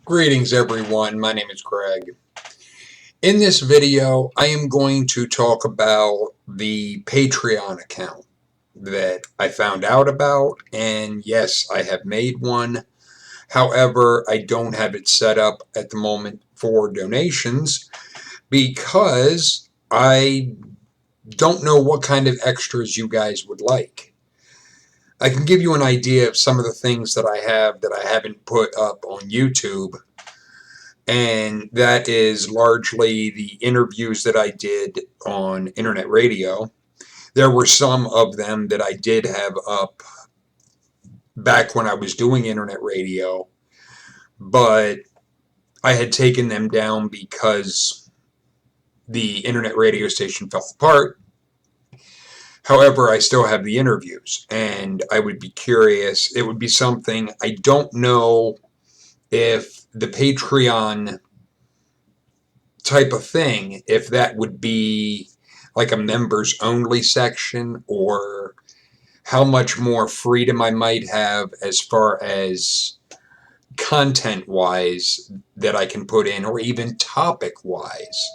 Greetings everyone, my name is Greg. In this video, I am going to talk about the Patreon account that I found out about, and yes, I have made one. However, I don't have it set up at the moment for donations because I don't know what kind of extras you guys would like. I can give you an idea of some of the things that I have that I haven't put up on YouTube. And that is largely the interviews that I did on internet radio. There were some of them that I did have up back when I was doing internet radio, but I had taken them down because the internet radio station fell apart. However, I still have the interviews, and I would be curious. It would be something, I don't know if the Patreon type of thing, if that would be like a members only section, or how much more freedom I might have as far as content wise that I can put in, or even topic wise.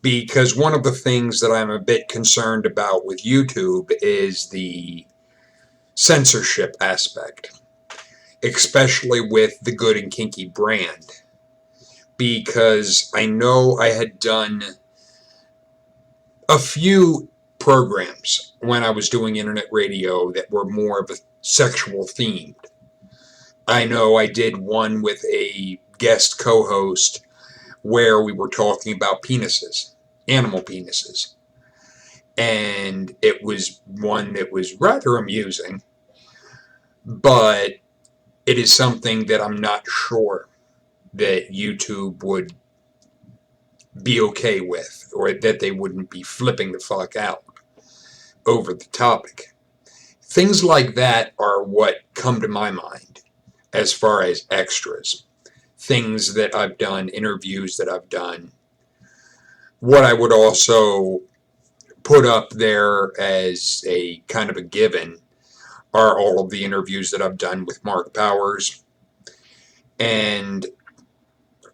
Because one of the things that I'm a bit concerned about with YouTube is the censorship aspect, especially with the Good and Kinky brand. Because I know I had done a few programs when I was doing internet radio that were more of a sexual themed. I know I did one with a guest co-host where we were talking about penises, animal penises. And it was one that was rather amusing, but it is something that I'm not sure that YouTube would be okay with, or that they wouldn't be flipping the fuck out over the topic. Things like that are what come to my mind as far as extras. Things that I've done, interviews that I've done. What I would also put up there as a kind of a given are all of the interviews that I've done with Mark Powers. And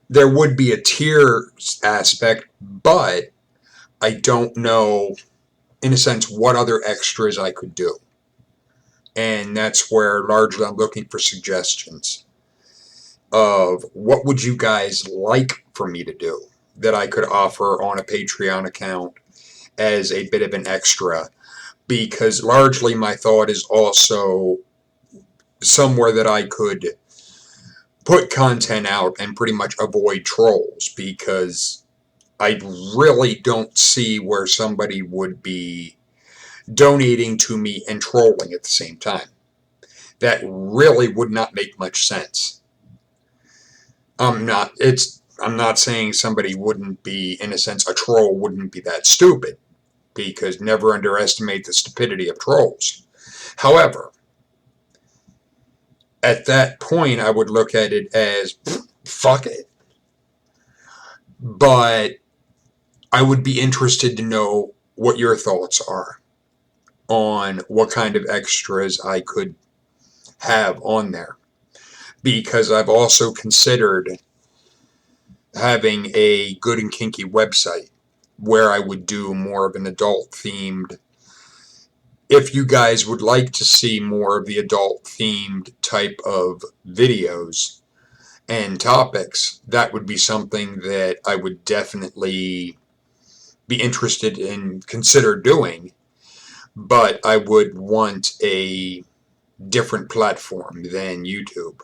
there would be a tier aspect, but I don't know, in a sense, what other extras I could do. And that's where largely I'm looking for suggestions of what would you guys like for me to do that I could offer on a Patreon account as a bit of an extra. Because largely my thought is also somewhere that I could put content out and pretty much avoid trolls, because I really don't see where somebody would be donating to me and trolling at the same time. That really would not make much sense. I'm not saying somebody wouldn't be, in a sense, a troll wouldn't be that stupid, because never underestimate the stupidity of trolls. However, at that point, I would look at it as, fuck it. But I would be interested to know what your thoughts are on what kind of extras I could have on there. Because I've also considered having a Good and Kinky website where I would do more of an adult themed. If you guys would like to see more of the adult themed type of videos and topics, that would be something that I would definitely be interested in, consider doing. But I would want a different platform than YouTube.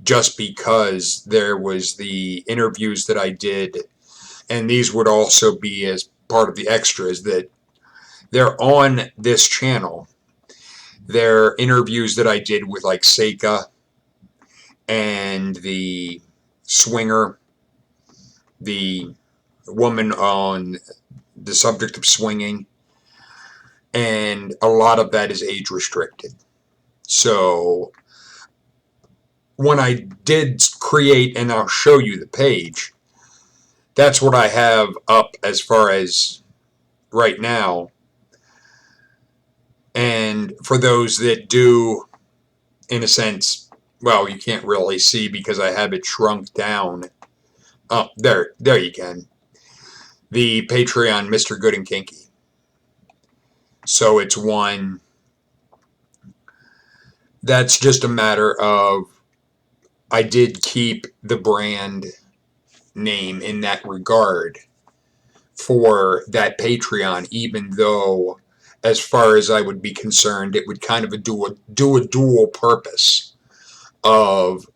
Just because there was the interviews that I did, and these would also be as part of the extras that they're on this channel. They're interviews that I did with like Seika and the swinger, the woman on the subject of swinging, and a lot of that is age restricted. So when I did create, and I'll show you the page, that's what I have up as far as right now. And for those that do, in a sense, well, you can't really see because I have it shrunk down. Oh, there you can. The Patreon MrGoodNKinky. So it's one that's just a matter of I did keep the brand name in that regard for that Patreon, even though, as far as I would be concerned, it would kind of do a dual purpose of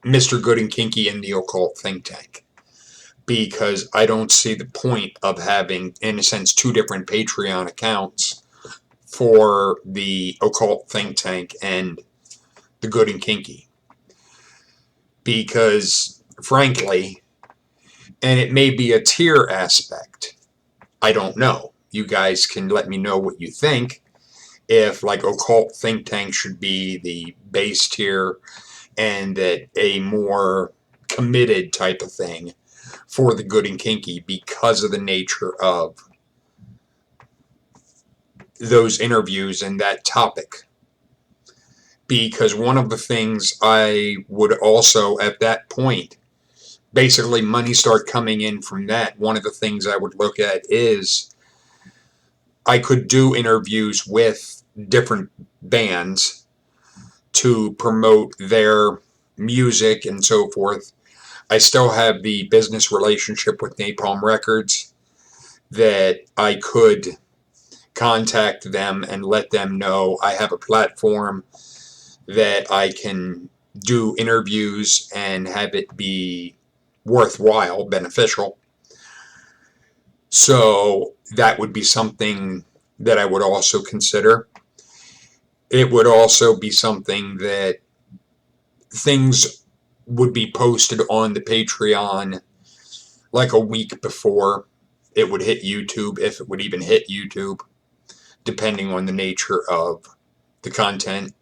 MrGoodNKinky and the Occult Think Tank. Because I don't see the point of having, in a sense, two different Patreon accounts for the Occult Think Tank and the Good and Kinky. Because, frankly, and it may be a tier aspect, I don't know. You guys can let me know what you think. If, like, Occult Think Tank should be the base tier and that a more committed type of thing for the Good and Kinky because of the nature of those interviews and that topic. Because one of the things I would also, at that point, basically money start coming in from that, one of the things I would look at is I could do interviews with different bands to promote their music and so forth. I still have the business relationship with Napalm Records that I could contact them and let them know I have a platform that I can do interviews and have it be worthwhile, beneficial. So that would be something that I would also consider. It would also be something that things would be posted on the Patreon like a week before it would hit YouTube, if it would even hit YouTube, depending on the nature of the content.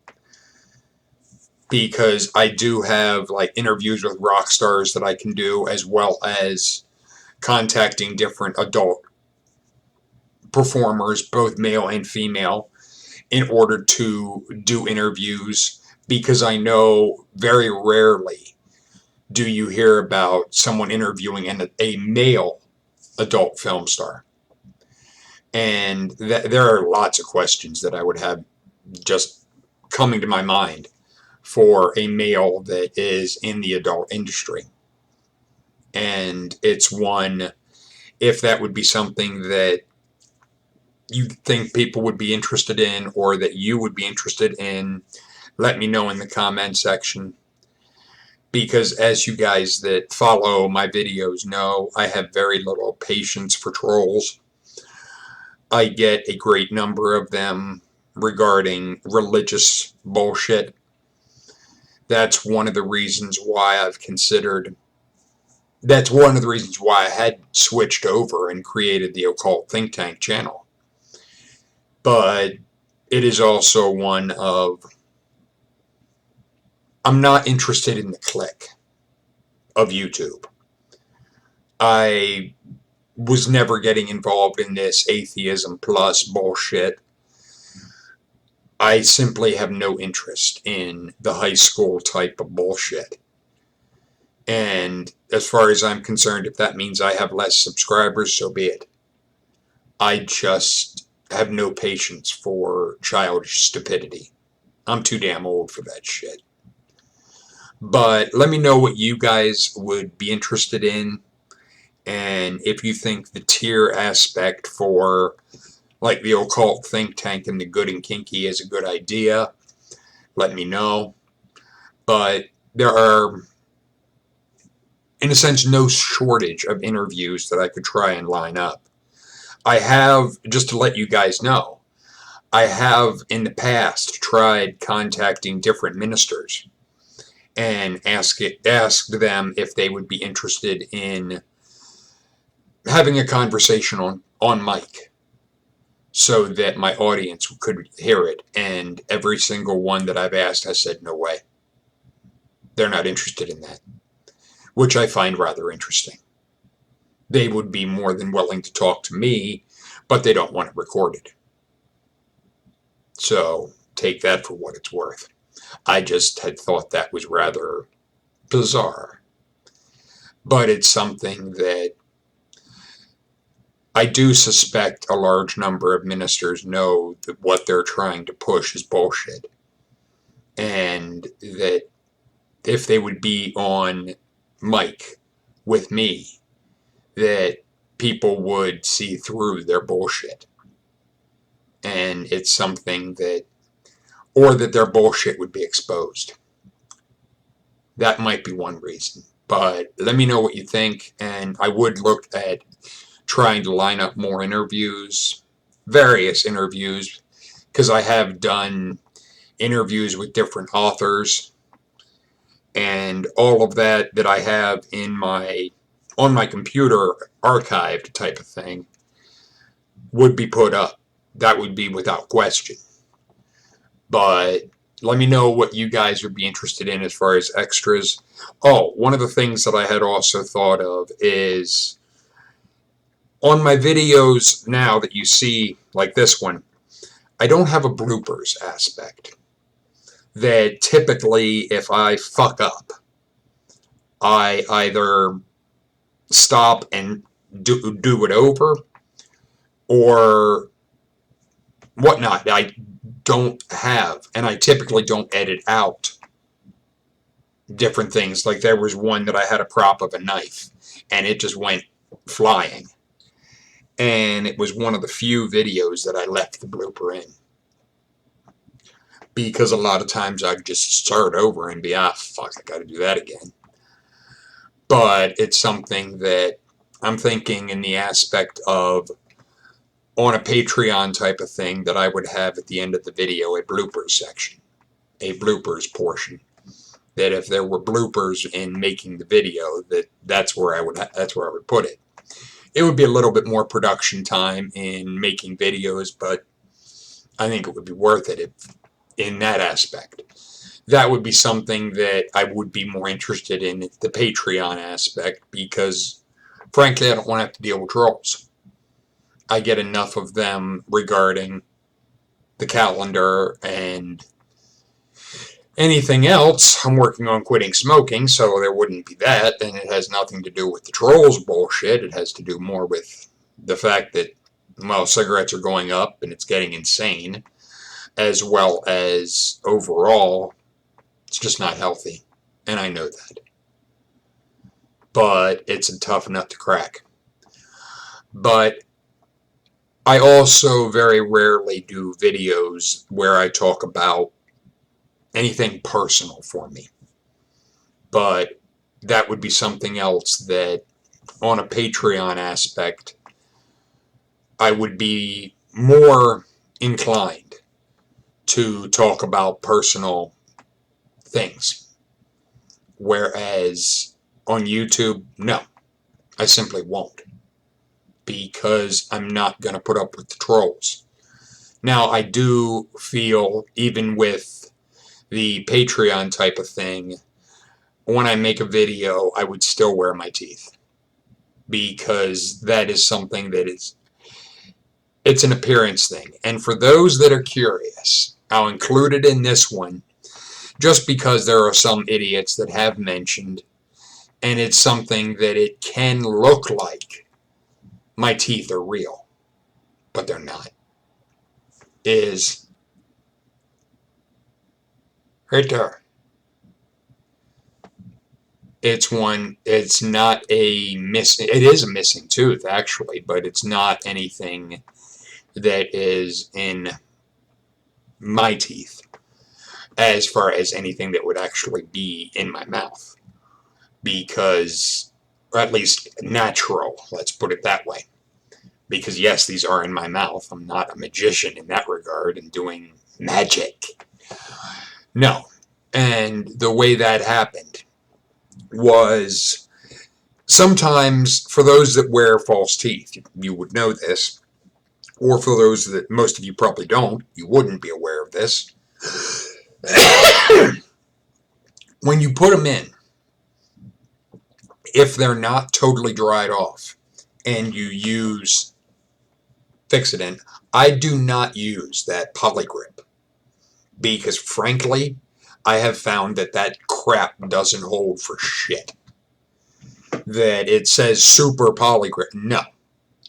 Because I do have like interviews with rock stars that I can do, as well as contacting different adult performers, both male and female, in order to do interviews, because I know very rarely do you hear about someone interviewing a male adult film star. And there are lots of questions that I would have just coming to my mind for a male that is in the adult industry. And it's one, if that would be something that you think people would be interested in, or that you would be interested in, let me know in the comment section. Because as you guys that follow my videos know, I have very little patience for trolls. I get a great number of them regarding religious bullshit. That's one of the reasons why that's one of the reasons why I had switched over and created the Occult Think Tank channel. But it is also one of, I'm not interested in the click of YouTube. I was never getting involved in this atheism plus bullshit. I simply have no interest in the high school type of bullshit. And as far as I'm concerned, if that means I have less subscribers, so be it. I just have no patience for childish stupidity. I'm too damn old for that shit. But let me know what you guys would be interested in. And if you think the tier aspect for like the Occult Think Tank and the Good and Kinky is a good idea, let me know. But there are, in a sense, no shortage of interviews that I could try and line up. I have, just to let you guys know, I have in the past tried contacting different ministers and asked them if they would be interested in having a conversation on mic so that my audience could hear it. And every single one that I've asked has said, no way. They're not interested in that, which I find rather interesting. They would be more than willing to talk to me, but they don't want it recorded. So take that for what it's worth. I just had thought that was rather bizarre. But it's something that I do suspect a large number of ministers know that what they're trying to push is bullshit. And that if they would be on mic with me, that people would see through their bullshit. And it's something that, or that their bullshit would be exposed. That might be one reason. But let me know what you think, and I would look at trying to line up more interviews, various interviews, because I have done interviews with different authors, and all of that I have in my on my computer archived type of thing would be put up. That would be without question. But let me know what you guys would be interested in as far as extras. Oh, one of the things that I had also thought of is on my videos now that you see, like this one, I don't have a bloopers aspect. That typically, if I fuck up, I either stop and do it over or whatnot. I don't have, and I typically don't edit out different things. Like there was one that I had a prop of a knife and it just went flying, and it was one of the few videos that I left the blooper in, because a lot of times I'd just start over and be, fuck, I gotta do that again. But it's something that I'm thinking in the aspect of, on a Patreon type of thing, that I would have at the end of the video a bloopers section, a bloopers portion. That if there were bloopers in making the video, that's where I would put it. It would be a little bit more production time in making videos, but I think it would be worth it in that aspect. That would be something that I would be more interested in, the Patreon aspect, because frankly I don't want to have to deal with trolls. I get enough of them regarding the calendar and anything else. I'm working on quitting smoking, so there wouldn't be that, and it has nothing to do with the trolls bullshit. It has to do more with the fact that, well, cigarettes are going up and it's getting insane, as well as overall it's just not healthy, and I know that. But it's a tough nut to crack. But I also very rarely do videos where I talk about anything personal for me. But that would be something else that, on a Patreon aspect, I would be more inclined to talk about personal things. Whereas on YouTube, no, I simply won't. Because I'm not going to put up with the trolls. Now, I do feel, even with the Patreon type of thing, when I make a video, I would still wear my teeth. Because that is something that it's an appearance thing. And for those that are curious, I'll include it in this one, just because there are some idiots that have mentioned, and it's something that it can look like my teeth are real, but they're not. Is right there. It's not a missing, it is a missing tooth actually, but it's not anything that is in my teeth, as far as anything that would actually be in my mouth. Because, or at least natural, let's put it that way. Because yes, these are in my mouth. I'm not a magician in that regard and doing magic. No. And the way that happened was, sometimes, for those that wear false teeth, you would know this, or for those that, most of you probably don't, you wouldn't be aware of this. When you put them in, if they're not totally dried off and you use Fix-It-In, I do not use that Polygrip, because frankly, I have found that that crap doesn't hold for shit. That it says super polygrip. No,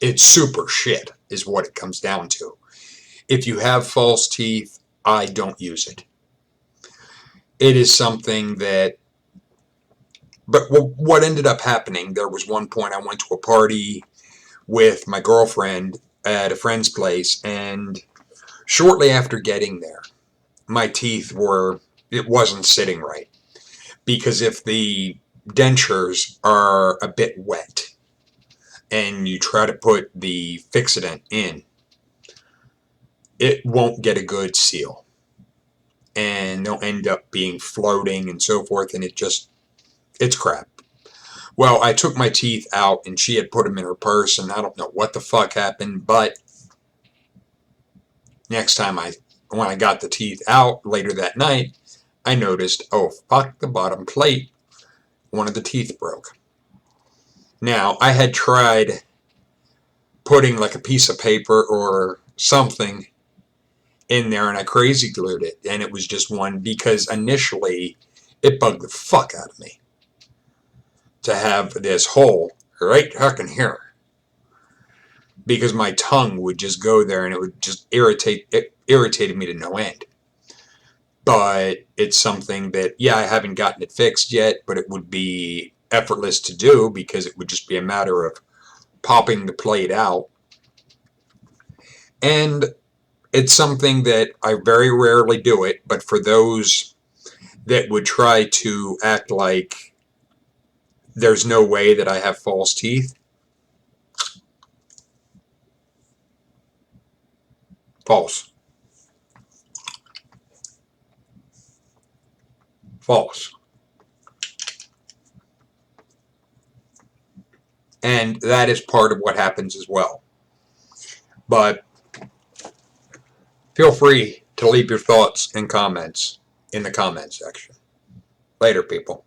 it's super shit is what it comes down to. If you have false teeth, I don't use it. It is something that, but what ended up happening, there was one point I went to a party with my girlfriend at a friend's place, and shortly after getting there, my teeth were, it wasn't sitting right. Because if the dentures are a bit wet and you try to put the fixative in, it won't get a good seal. And they'll end up being floating and so forth, and it's crap. Well, I took my teeth out, and she had put them in her purse, and I don't know what the fuck happened, but next time when I got the teeth out later that night, I noticed, oh, fuck, the bottom plate, one of the teeth broke. Now, I had tried putting like a piece of paper or something in there, and I crazy glued it, and it was just one, because initially it bugged the fuck out of me to have this hole right fucking here, because my tongue would just go there and it would just irritated me to no end. But it's something that, yeah, I haven't gotten it fixed yet, but it would be effortless to do, because it would just be a matter of popping the plate out. And it's something that I very rarely do it, but for those that would try to act like there's no way that I have false teeth, false. False. And that is part of what happens as well. But feel free to leave your thoughts and comments in the comment section. Later, people.